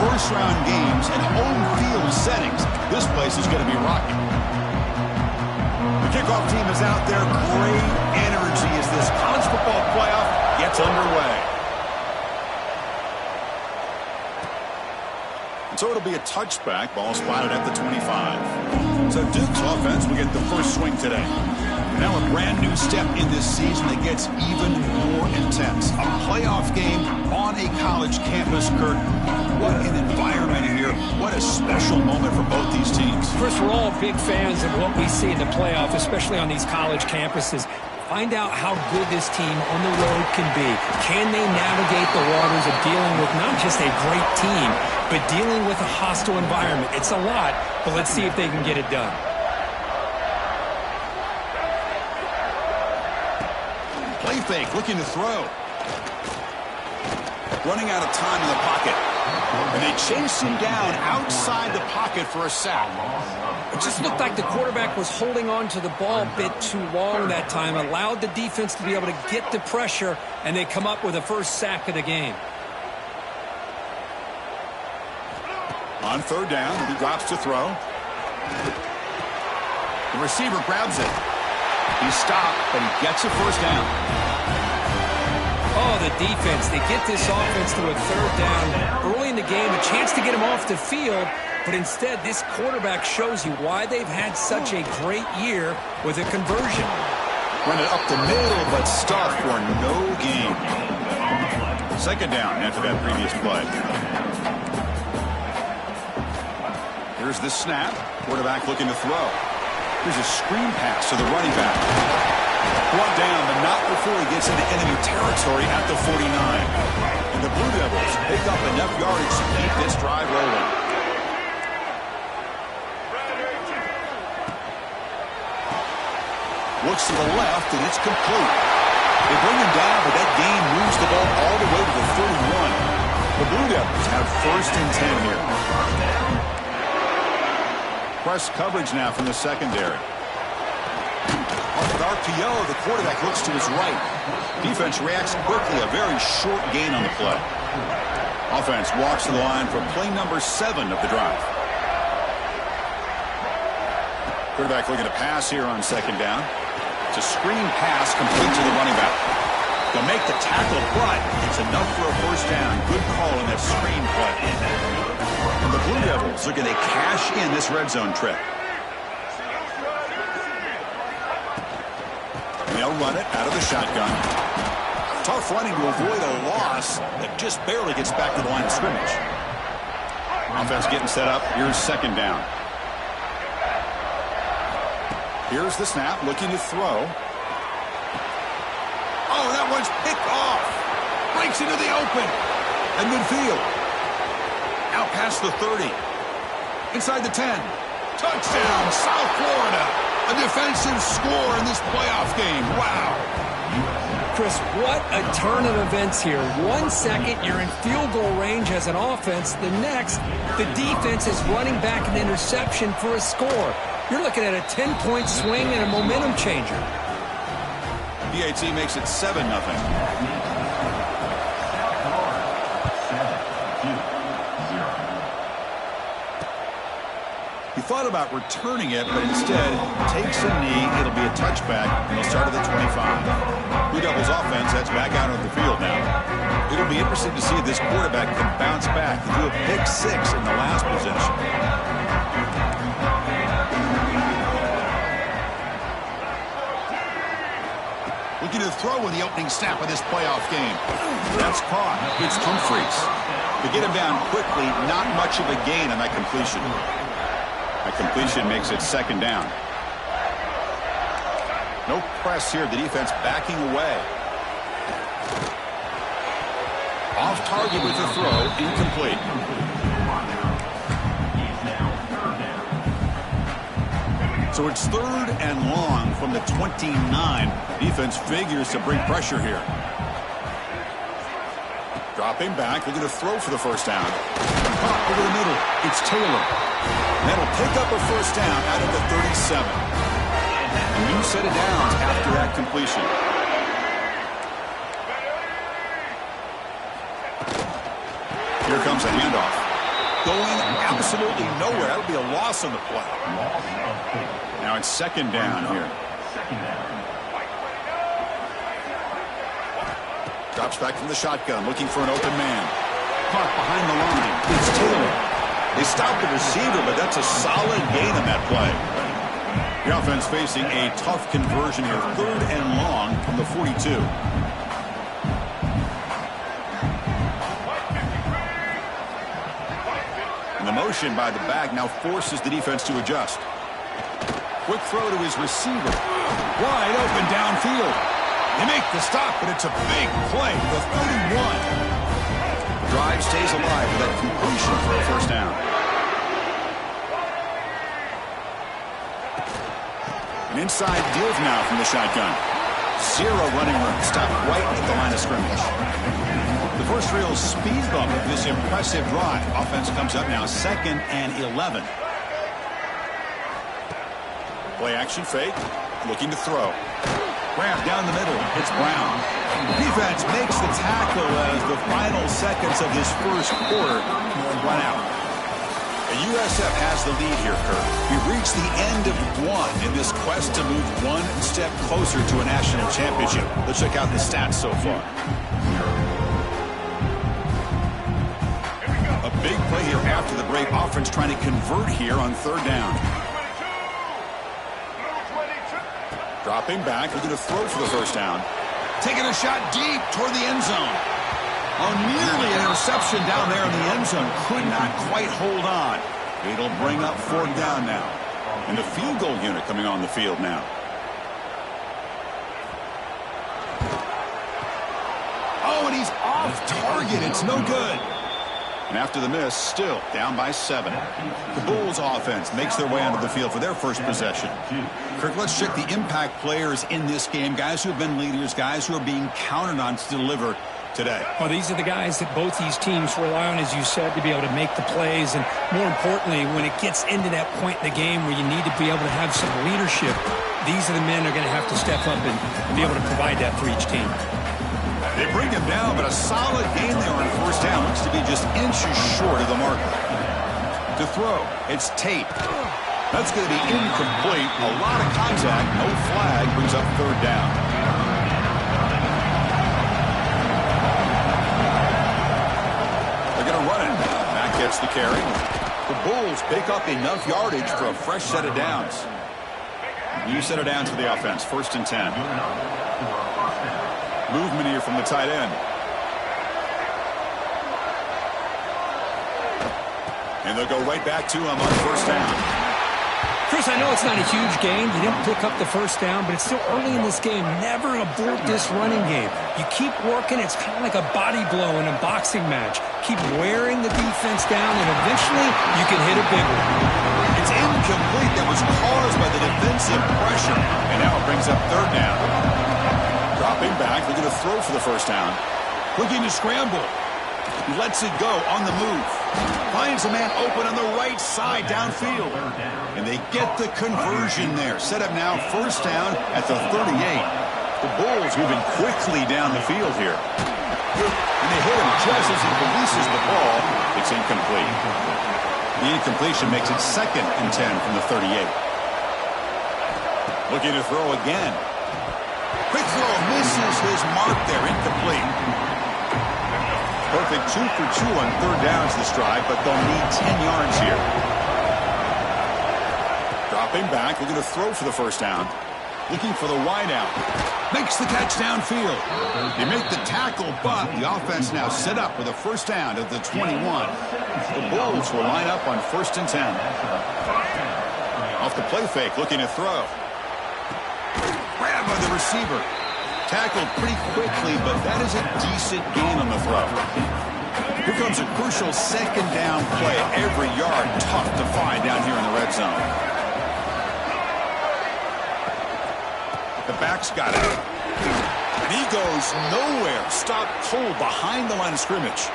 first-round games in home field settings. This place is going to be rocking. The kickoff team is out there. Great energy as this college football playoff gets underway. So it'll be a touchback. Ball spotted at the 25. So Duke's offense will get the first swing today. Now a brand new step in this season that gets even more intense. A playoff game on a college campus, Kurt. What an environment here. What a special moment for both these teams. Chris, we're all big fans of what we see in the playoff, especially on these college campuses. Find out how good this team on the road can be. Can they navigate the waters of dealing with not just a great team, but dealing with a hostile environment? It's a lot, but let's see if they can get it done. Play fake, looking to throw. Running out of time in the pocket. And they chase him down outside the pocket for a sack. It just looked like the quarterback was holding on to the ball a bit too long that time, allowed the defense to be able to get the pressure, and they come up with the first sack of the game. On third down, he drops to throw. The receiver grabs it. He's stopped, but he gets a first down. Oh, the defense. They get this offense to a third down early in the game, a chance to get him off the field, but instead this quarterback shows you why they've had such a great year with a conversion. Run it up the middle, but stuffed for no gain. Second down after that previous play. Here's the snap. Quarterback looking to throw. Here's a screen pass to the running back. Brought down, but not before he gets into enemy territory at the 49. And the Blue Devils pick up enough yardage to keep this drive rolling. Looks to the left, and it's complete. They bring him down, but that gain moves the ball all the way to the 31. The Blue Devils have first and 10 here. Press coverage now from the secondary. Off an RPO, the quarterback looks to his right. Defense reacts quickly, a very short gain on the play. Offense walks to the line for play number 7 of the drive. Quarterback looking to pass here on second down. It's a screen pass complete to the running back. They'll make the tackle, but it's enough for a first down. Good call in that screen play. And the Blue Devils looking to cash in this red zone trip. They'll run it out of the shotgun. Tough running to avoid a loss that just barely gets back to the line of scrimmage. Offense getting set up. Here's second down. Here's the snap, looking to throw. Oh, that one's picked off. Breaks into the open. And midfield. Out past the 30. Inside the 10. Touchdown, South Florida. A defensive score in this playoff game. Wow. Chris, what a turn of events here. 1 second, you're in field goal range as an offense. The next, the defense is running back an interception for a score. You're looking at a 10-point swing and a momentum changer. PAT makes it 7-0. He thought about returning it, but instead takes a knee. It'll be a touchback, and he'll start at the 25. Blue Devils offense heads back out on the field now. It'll be interesting to see if this quarterback can bounce back and do a pick 6 in the last possession. Looking to throw in the opening snap of this playoff game. That's caught. It's Humphreys. To get him down quickly, not much of a gain on that completion. That completion makes it second down. No press here. The defense backing away. Off target with the throw. Incomplete. So it's third and long from the 29. Defense figures to bring pressure here. Dropping back, looking to throw for the first down. Pop over the middle. It's Taylor. That'll pick up a first down out of the 37. A new set of downs after that completion. Here comes a handoff. going absolutely nowhere. That would be a loss on the play. Now it's second down here. Drops back from the shotgun, looking for an open man. Caught behind the line. It's Taylor. They stopped the receiver, but that's a solid gain on that play. The offense facing a tough conversion here. 3rd and long from the 42. And the motion by the back now forces the defense to adjust. Quick throw to his receiver. Wide open downfield. They make the stop, but it's a big play. The 31. Drive stays alive with that completion for a first down. An inside give now from the shotgun. 0 running room. Stop right at the line of scrimmage. The first real speed bump of this impressive drive. Offense comes up now 2nd and 11. Play action fake. Looking to throw. Grab down the middle. It's Brown. Defense makes the tackle as the final seconds of this first quarter run out. USF has the lead here, Kurt. We've reached the end of one in this quest to move one step closer to a national championship. Let's check out the stats so far. A big play here after the break. Offense trying to convert here on 3rd down. Dropping back, looking to throw for the first down. Taking a shot deep toward the end zone. Oh, nearly an interception down there in the end zone. Could not quite hold on. It'll bring up 4th down now. And the field goal unit coming on the field now. Oh, and he's off target. It's no good. And after the miss, still down by 7. The Bulls offense makes their way onto the field for their first possession. Kirk, let's check the impact players in this game. Guys who have been leaders, guys who are being counted on to deliver today. Well, these are the guys that both these teams rely on, as you said, to be able to make the plays. And more importantly, when it gets into that point in the game where you need to be able to have some leadership, these are the men who are going to have to step up and be able to provide that for each team. They bring him down, but a solid gain there on 1st down. Looks to be just inches short of the marker. To throw, it's Tate. That's going to be incomplete. A lot of contact, no flag, brings up 3rd down. They're going to run it. Mack gets the carry. The Bulls pick up enough yardage for a fresh set of downs. New set of downs for the offense. 1st and 10. Movement here from the tight end. And they'll go right back to him on 1st down. Chris, I know it's not a huge gain. You didn't pick up the 1st down, but it's still early in this game. Never abort this running game. You keep working. It's kind of like a body blow in a boxing match. Keep wearing the defense down, and eventually you can hit a big one. It's incomplete. That was caused by the defensive pressure. And now it brings up 3rd down. Dropping back, looking to throw for the 1st down. Looking to scramble. He lets it go on the move. Finds a man open on the right side downfield. And they get the conversion there. Set up now 1st down at the 38. The Bulls moving quickly down the field here. And they hit him just as he releases the ball. It's incomplete. The incompletion makes it 2nd and 10 from the 38. Looking to throw again. Quick throw, misses his mark there, incomplete. Perfect 2 for 2 on 3rd downs this drive, but they'll need 10 yards here. Dropping back, looking to throw for the 1st down. Looking for the wideout. Makes the catch downfield. They make the tackle, but the offense now set up with a 1st down at the 21. The Bulls will line up on 1st and 10. Off the play fake, looking to throw. Grab by the receiver. Tackled pretty quickly, but that is a decent gain on the throw. Here comes a crucial 2nd down play. Every yard tough to find down here in the red zone. The back's got it. And he goes nowhere. Stopped cold behind the line of scrimmage.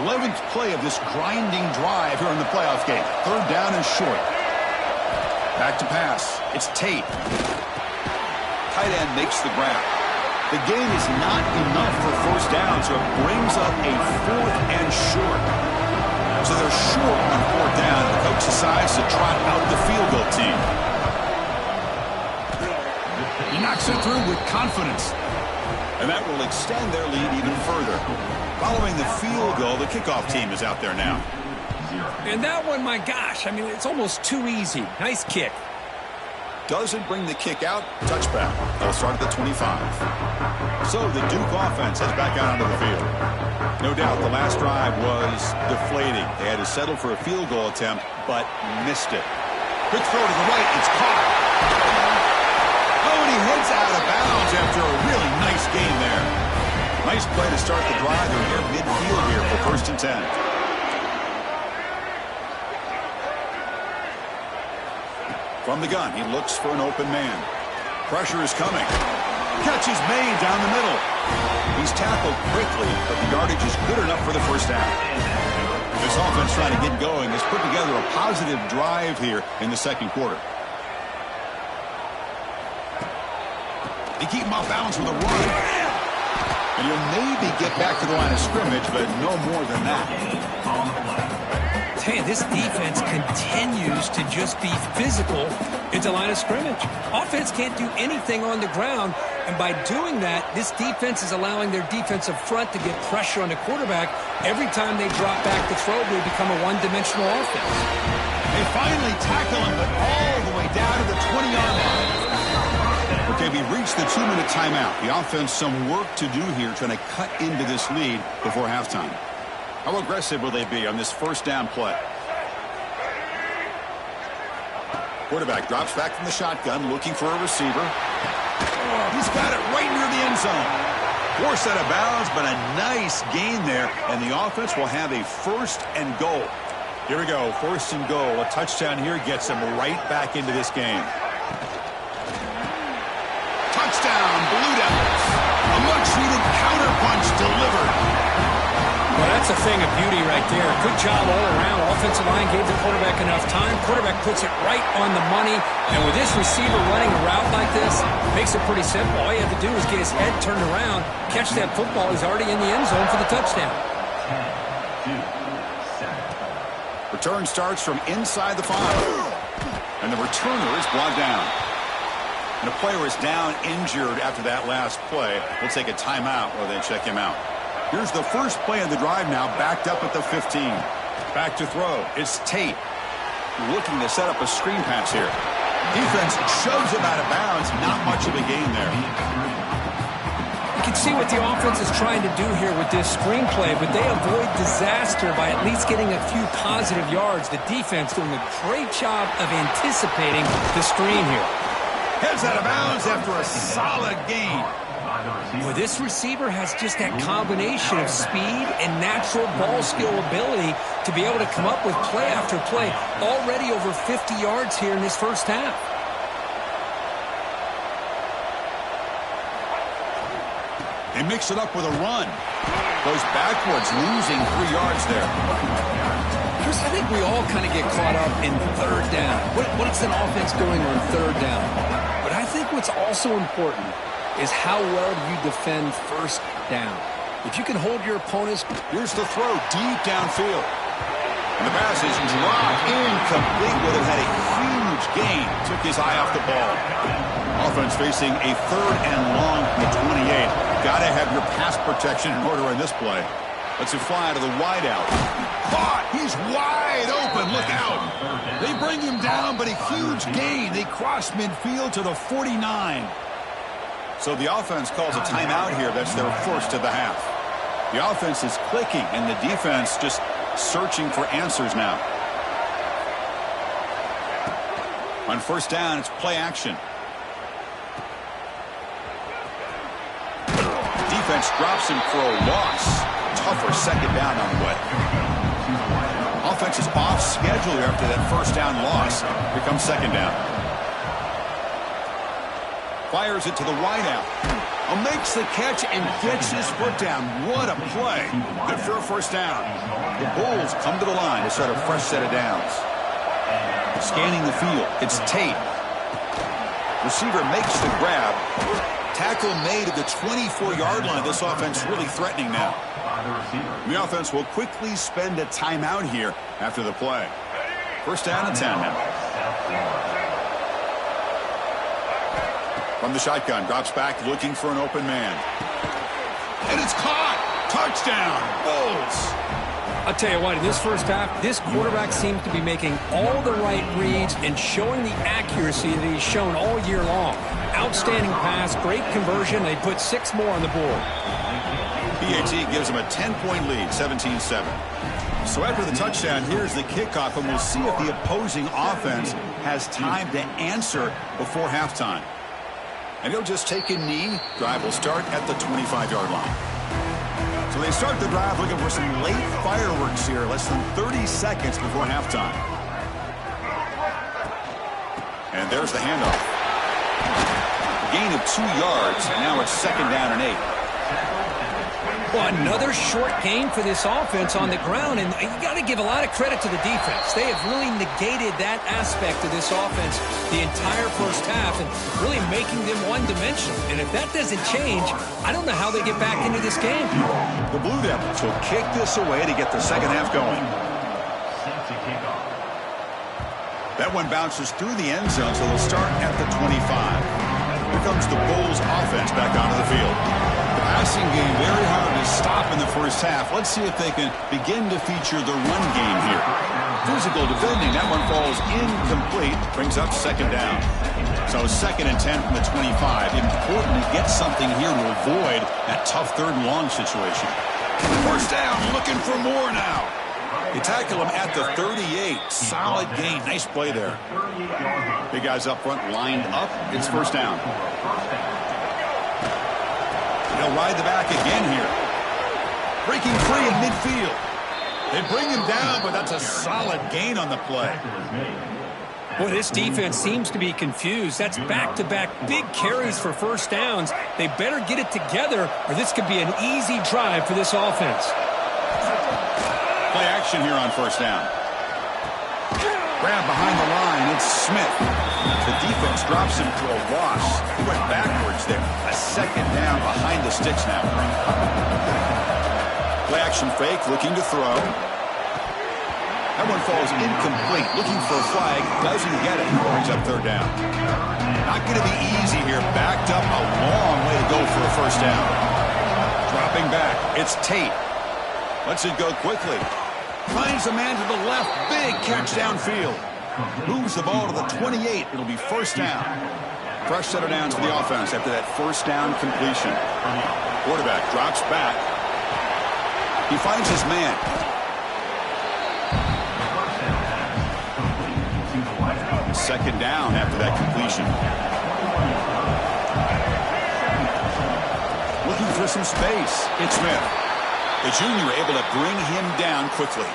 11th play of this grinding drive here in the playoff game. 3rd down and short. Back to pass. It's Tate. Tight end makes the grab. The gain is not enough for 1st down, so it brings up a 4th and short. So they're short on 4th down. The coach decides to trot out the field goal team. He knocks it through with confidence. And that will extend their lead even further. Following the field goal, the kickoff team is out there now. And that one, my gosh, I mean, it's almost too easy. Nice kick. Doesn't bring the kick out. Touchback. They'll start at the 25. So the Duke offense heads back out onto the field. No doubt the last drive was deflating. They had to settle for a field goal attempt, but missed it. Quick throw to the right. It's caught. Oh, and he heads out of bounds after a really nice game there. Nice play to start the drive. They're near midfield here for 1st and 10. From the gun, he looks for an open man. Pressure is coming. Catch is made down the middle. He's tackled quickly, but the yardage is good enough for the 1st down. This offense trying to get going has put together a positive drive here in the 2nd quarter. They keep him off balance with a run. And he'll maybe get back to the line of scrimmage, but no more than that. Hey, this defense continues to just be physical at the line of scrimmage. Offense can't do anything on the ground, and by doing that, this defense is allowing their defensive front to get pressure on the quarterback. Every time they drop back to throw, they become a one-dimensional offense. They finally tackle him, but all the way down to the 20-yard line. Okay, we reached the 2-minute timeout. The offense some work to do here, trying to cut into this lead before halftime. How aggressive will they be on this 1st down play? Quarterback drops back from the shotgun, looking for a receiver. He's got it right near the end zone. Forced out of bounds, but a nice gain there, and the offense will have a 1st and goal. Here we go, 1st and goal. A touchdown here gets them right back into this game. Touchdown, Blue Devils. A much-needed counterpunch delivered. Well, that's a thing of beauty right there. Good job all around. Offensive line gave the quarterback enough time. Quarterback puts it right on the money. And with this receiver running a route like this, makes it pretty simple. All you have to do is get his head turned around, catch that football. He's already in the end zone for the touchdown. Return starts from inside the 5. And the returner is brought down. And the player is down injured after that last play. We'll take a timeout while they check him out. Here's the first play of the drive now, backed up at the 15. Back to throw. It's Tate looking to set up a screen pass here. Defense shoves him out of bounds. Not much of a gain there. You can see what the offense is trying to do here with this screen play, but they avoid disaster by at least getting a few positive yards. The defense doing a great job of anticipating the screen here. Heads out of bounds after a solid gain. Well, this receiver has just that combination of speed and natural ball skill ability to be able to come up with play after play. Already over 50 yards here in this 1st half. They mix it up with a run. Goes backwards, losing 3 yards there. Chris, I think we all kind of get caught up in 3rd down. What is an offense doing on 3rd down? But I think what's also important is how well do you defend 1st down. If you can hold your opponents. Here's the throw deep downfield. And the pass is dropped incomplete. Would have had a huge gain. Took his eye off the ball. Offense facing a 3rd and long from the 28. Got to have your pass protection in order in this play. Let's it fly to the wideout. Caught! He's wide open. Look out. They bring him down, but a huge gain. They cross midfield to the 49. So the offense calls a timeout here. That's their 1st of the half. The offense is clicking, and the defense just searching for answers now. On 1st down, it's play action. Defense drops him for a loss. Tougher 2nd down on the way. Offense is off schedule here after that 1st down loss. Here comes 2nd down. Fires it to the wideout. Makes the catch and gets his foot down. What a play. Good for a 1st down. The Bulls come to the line to start a fresh set of downs. Scanning the field. It's Tate. Receiver makes the grab. Tackle made at the 24-yard line. This offense really threatening now. The offense will quickly spend a timeout here after the play. First down and 10 now. From the shotgun, drops back looking for an open man. And it's caught. Touchdown, Bulls. I'll tell you what, in this first half, this quarterback seems to be making all the right reads and showing the accuracy that he's shown all year long. Outstanding pass, great conversion. They put 6 more on the board. PAT gives them a 10-point lead, 17-7. So after the touchdown, here's the kickoff, and we'll see if the opposing offense has time to answer before halftime. And he'll just take a knee. Drive will start at the 25-yard line. So they start the drive looking for some late fireworks here, less than 30 seconds before halftime. And there's the handoff. Gain of 2 yards, and now it's second down and 8. Well, another short gain for this offense on the ground, and you got to give a lot of credit to the defense. They have really negated that aspect of this offense the entire first half and really making them one-dimensional. And if that doesn't change, I don't know how they get back into this game. The Blue Devils will kick this away to get the second half going. That one bounces through the end zone, so they'll start at the 25. Here comes the Bulls offense back onto the field. The passing game very hard to stop in the first half. Let's see if they can begin to feature the run game here. Physical defending. That one falls incomplete. Brings up second down. So second and 10 from the 25. Important to get something here to avoid that tough third and long situation. First down. Looking for more now. They tackle him at the 38. Solid gain. Nice play there. Big guys up front lined up. It's first down. They'll ride the back again here. Breaking free in midfield. They bring him down, but that's a solid gain on the play. Boy, this defense seems to be confused. That's back-to-back big carries for first downs. They better get it together, or this could be an easy drive for this offense. Play action here on first down. Grab behind the line. It's Smith. The defense drops him to a loss. He went backwards there. A second down behind the sticks now. Play action fake, looking to throw. That one falls incomplete. Looking for a flag. Doesn't get it. Brings up third down. Not going to be easy here. Backed up a long way to go for a first down. Dropping back. It's Tate. Lets it go quickly. Finds a man to the left. Big catch downfield. Moves the ball to the 28. It'll be first down. Fresh set of downs for the offense after that first down completion. Quarterback drops back. He finds his man. Second down after that completion. Looking for some space. It's Smith. The junior able to bring him down quickly.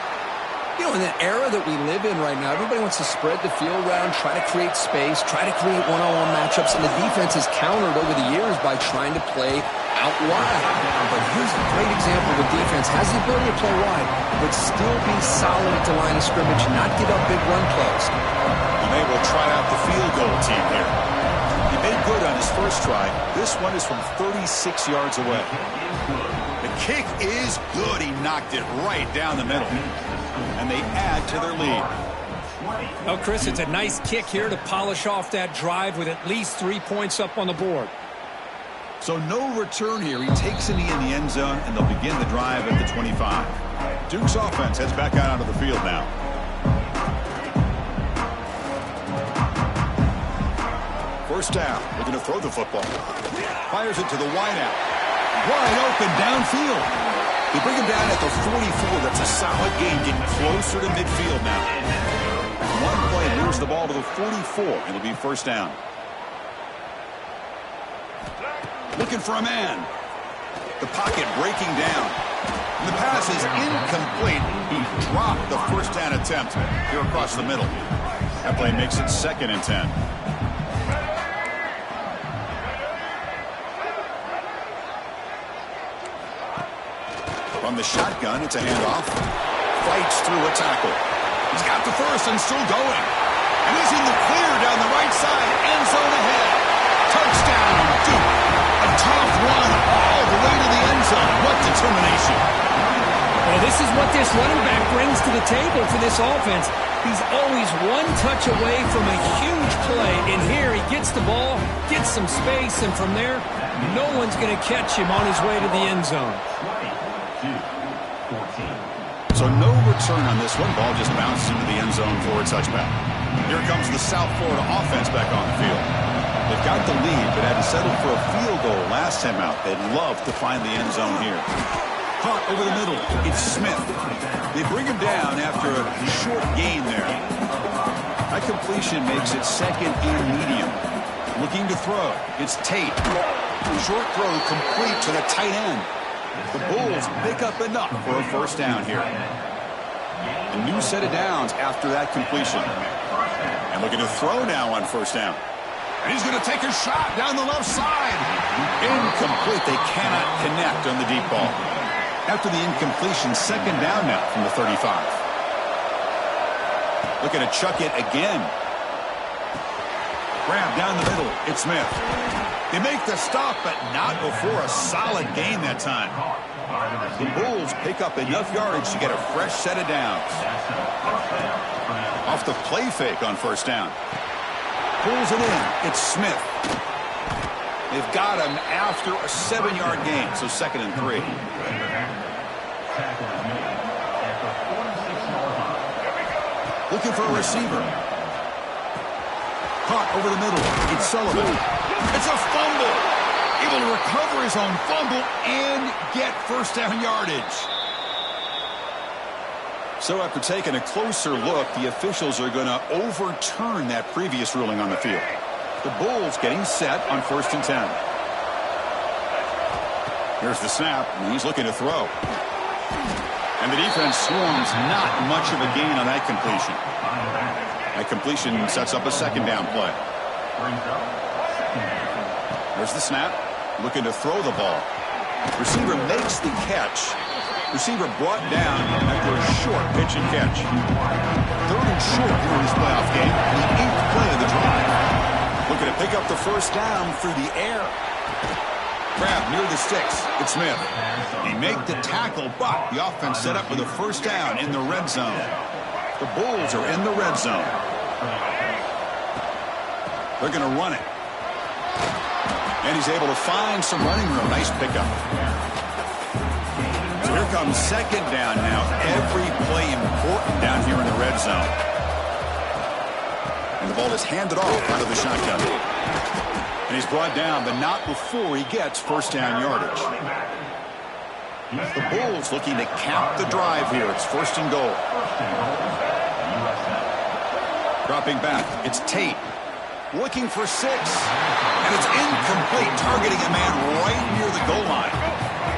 You know, in the era that we live in right now, everybody wants to spread the field around, try to create space, try to create one-on-one matchups, and the defense has countered over the years by trying to play out wide. But here's a great example of a defense has the ability to play wide, but still be solid at the line of scrimmage, not give up big run plays. And they will try out the field goal team here. He made good on his first try. This one is from 36 yards away. The kick is good. He knocked it right down the middle. And they add to their lead. Oh, Chris, it's a nice kick here to polish off that drive with at least 3 points up on the board. So no return here. He takes a knee in the end zone, and they'll begin the drive at the 25. Duke's offense heads back out onto the field now. First down, looking to throw the football. Fires it to the wideout. Wide open downfield. They bring him down at the 44. That's a solid gain, getting closer to midfield now. One play moves the ball to the 44. It'll be first down. Looking for a man. The pocket breaking down. And the pass is incomplete. He dropped the first down attempt here across the middle. That play makes it second and 10. From the shotgun, it's a handoff. Fights through a tackle. He's got the first and still going. And he's in the clear down the right side. End zone ahead. Touchdown, Duke. is what this running back brings to the table for this offense. He's always one touch away from a huge play. And here he gets the ball, gets some space, and from there, no one's going to catch him on his way to the end zone. So no return on this one. Ball just bounces into the end zone for a touchback. Here comes the South Florida offense back on the field. They've got the lead, but had to settle for a field goal last time out. They'd love to find the end zone here. Caught over the middle. It's Smith. They bring him down after a short gain there. That completion makes it second and medium. Looking to throw. It's Tate. Short throw complete to the tight end. The Bulls pick up enough for a first down here. A new set of downs after that completion. And looking to throw now on first down. And he's going to take a shot down the left side. Incomplete. They cannot connect on the deep ball. After the incompletion, second down now from the 35. Looking to chuck it again. Grab down the middle. It's Smith. They make the stop, but not before a solid gain that time. The Bulls pick up enough yardage to get a fresh set of downs. Off the play fake on first down. Pulls it in. It's Smith. They've got him after a 7-yard gain, so second and 3. Looking for a receiver. Caught over the middle. It's Sullivan. It's a fumble. Able to recover his own fumble and get first down yardage. So after taking a closer look, the officials are going to overturn that previous ruling on the field. The Bulls getting set on first and 10. Here's the snap, and he's looking to throw. And the defense swarms, not much of a gain on that completion. That completion sets up a second down play. There's the snap, looking to throw the ball. Receiver makes the catch. Receiver brought down after a short pitch and catch. Third and short here in this playoff game, the 8th play of the drive. Looking to pick up the first down through the air. Grab near the sticks. It's Smith. He make the tackle, but the offense set up with a first down in the red zone. The Bulls are in the red zone. They're going to run it. And he's able to find some running room. Nice pickup. So here comes second down now. Every play important down here in the red zone. And the ball is handed off out of the shotgun. And he's brought down, but not before he gets first down yardage. The Bulls looking to cap the drive here. It's first and goal. Dropping back. It's Tate. Looking for 6. And it's incomplete, targeting a man right near the goal line.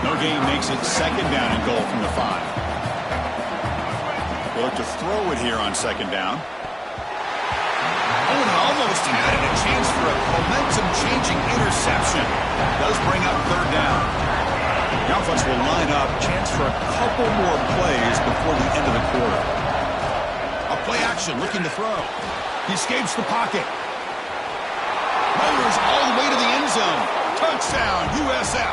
No gain makes it second down and goal from the 5. We'll look to throw it here on second down. Oh, and almost had it. A chance for a momentum-changing interception. Does bring up third down. The offense will line up. Chance for a couple more plays before the end of the quarter. A play action, looking to throw. He escapes the pocket. Motors all the way to the end zone. Touchdown, USF.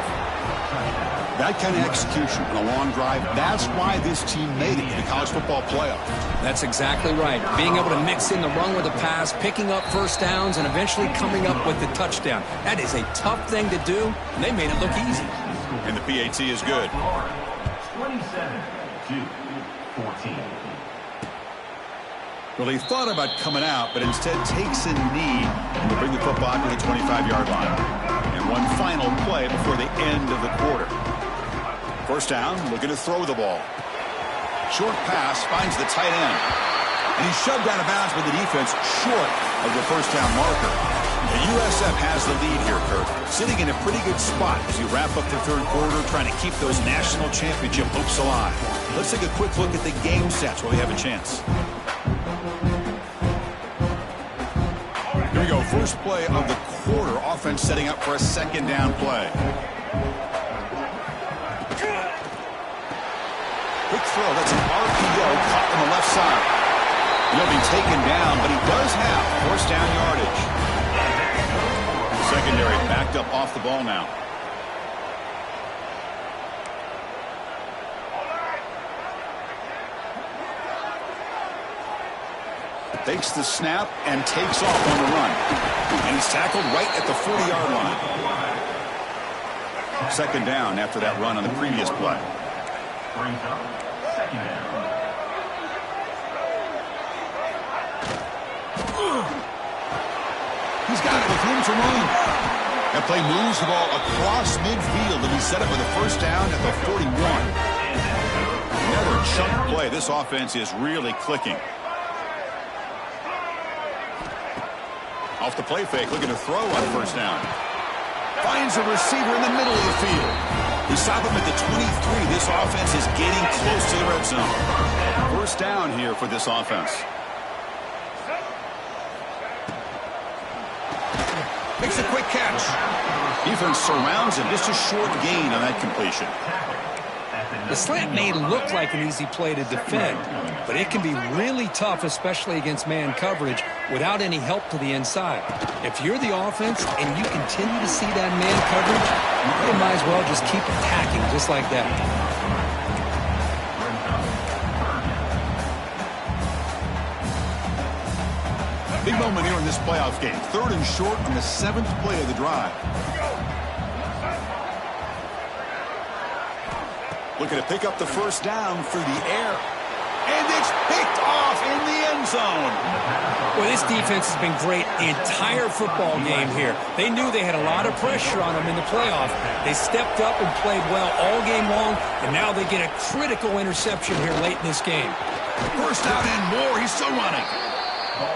That kind of execution on a long drive, that's why this team made it to the college football playoff. That's exactly right. Being able to mix in the run with the pass, picking up first downs, and eventually coming up with the touchdown. That is a tough thing to do, and they made it look easy. And the PAT is good. 27-14. Well, he thought about coming out, but instead takes a knee to bring the football to the 25-yard line. And one final play before the end of the quarter. First down, looking to throw the ball. Short pass, finds the tight end. And he's shoved out of bounds by the defense short of the first down marker. The USF has the lead here, Kurt. Sitting in a pretty good spot as you wrap up the third quarter, trying to keep those national championship hopes alive. Let's take a quick look at the game stats while we have a chance. Here we go, first play of the quarter. Offense setting up for a second down play. Quick throw, that's an RPO caught on the left side. He'll be taken down, but he does have first down yardage. The secondary backed up off the ball now. Fakes the snap and takes off on the run. And he's tackled right at the 40-yard line. Second down after that run on the previous play. He's got it with room to run. That play moves the ball across midfield, and he set it with a first down at the 41. Another chunk play. This offense is really clicking. Off the play fake, looking to throw on first down. Finds a receiver in the middle of the field. They stop him at the 23. This offense is getting close to the red zone. First down here for this offense. Makes a quick catch. Defense surrounds him. Just a short gain on that completion. The slant may look like an easy play to defend, but it can be really tough, especially against man coverage, without any help to the inside. If you're the offense and you continue to see that man coverage, you might as well just keep attacking just like that. Big moment here in this playoff game. Third and short on the 7th play of the drive. Looking to pick up the first down through the air. And it's picked off in the end zone. Well, this defense has been great the entire football game here. They knew they had a lot of pressure on them in the playoff. They stepped up and played well all game long, and now they get a critical interception here late in this game. First down and more. He's still running.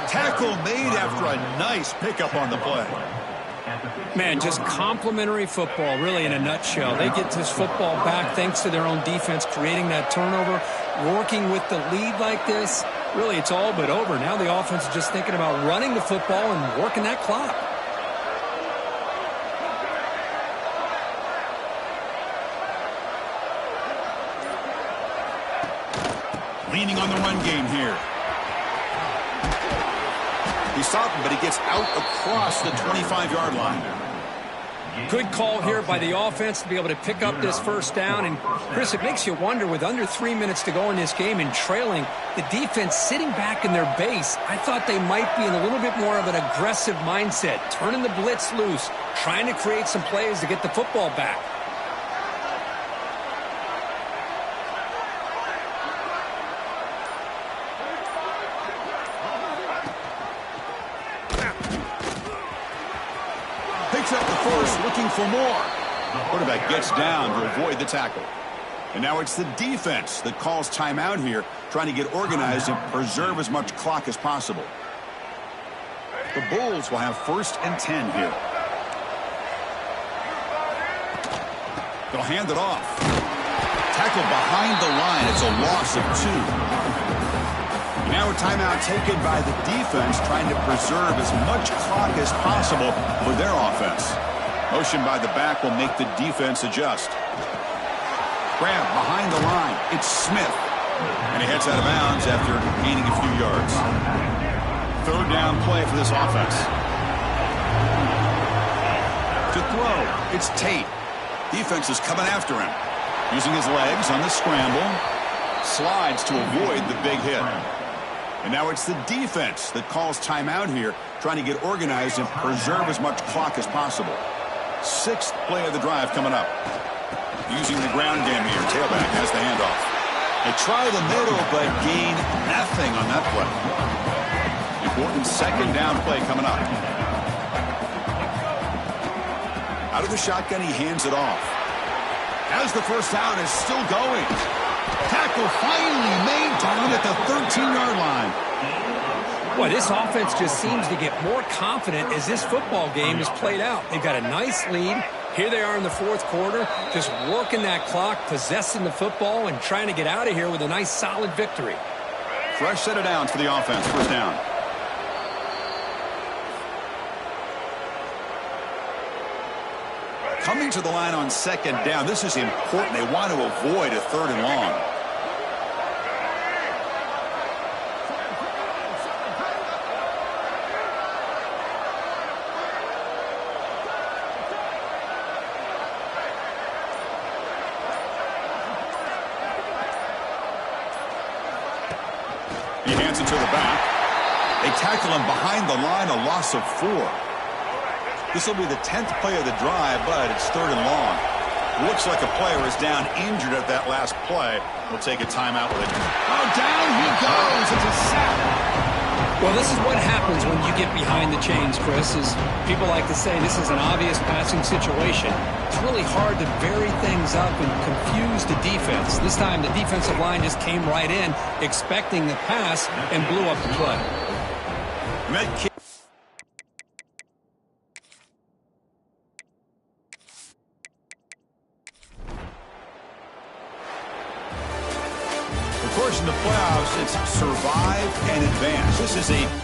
Tackle made after a nice pickup on the play. Man, just complimentary football, really, in a nutshell. They get this football back thanks to their own defense, creating that turnover, working with the lead like this. Really, it's all but over. Now the offense is just thinking about running the football and working that clock. Leaning on the run game here. He stopped him, but he gets out across the 25-yard line. Good call here by the offense to be able to pick up this first down. And, Chris, it makes you wonder, with under 3 minutes to go in this game and trailing, the defense sitting back in their base, I thought they might be in a little bit more of an aggressive mindset, turning the blitz loose, trying to create some plays to get the football back. Up the first, looking for more. Quarterback gets down to avoid the tackle. And now it's the defense that calls timeout here, trying to get organized and preserve as much clock as possible. The Bulls will have 1st and 10 here. They'll hand it off. Tackled behind the line. It's a loss of 2. Now a timeout taken by the defense, trying to preserve as much clock as possible for their offense. Motion by the back will make the defense adjust. Grab behind the line. It's Smith. And he heads out of bounds after gaining a few yards. Third down play for this offense. To throw, it's Tate. Defense is coming after him. Using his legs on the scramble. Slides to avoid the big hit. And now it's the defense that calls timeout here, trying to get organized and preserve as much clock as possible. 6th play of the drive coming up. Using the ground game here. Tailback has the handoff. They try the middle, but gain nothing on that play. Important second down play coming up. Out of the shotgun, he hands it off. As the first down is still going. Tackle finally made down at the 13-yard line. Boy, this offense just seems to get more confident as this football game is played out. They've got a nice lead. Here they are in the 4th quarter, just working that clock, possessing the football, and trying to get out of here with a nice, solid victory. Fresh set of downs for the offense. First down. Coming to the line on second down. This is important. They want to avoid a 3rd and long. He hands it to the back. They tackle him behind the line, a loss of 4. This will be the 10th play of the drive, but it's 3rd and long. Looks like a player is down injured at that last play. We'll take a timeout with it. Oh, down he goes. It's a sack. Well, this is what happens when you get behind the chains, Chris, is people like to say this is an obvious passing situation. It's really hard to vary things up and confuse the defense. This time the defensive line just came right in, expecting the pass, and blew up the play. Of course, in the playoffs, it's survive and advance. This is a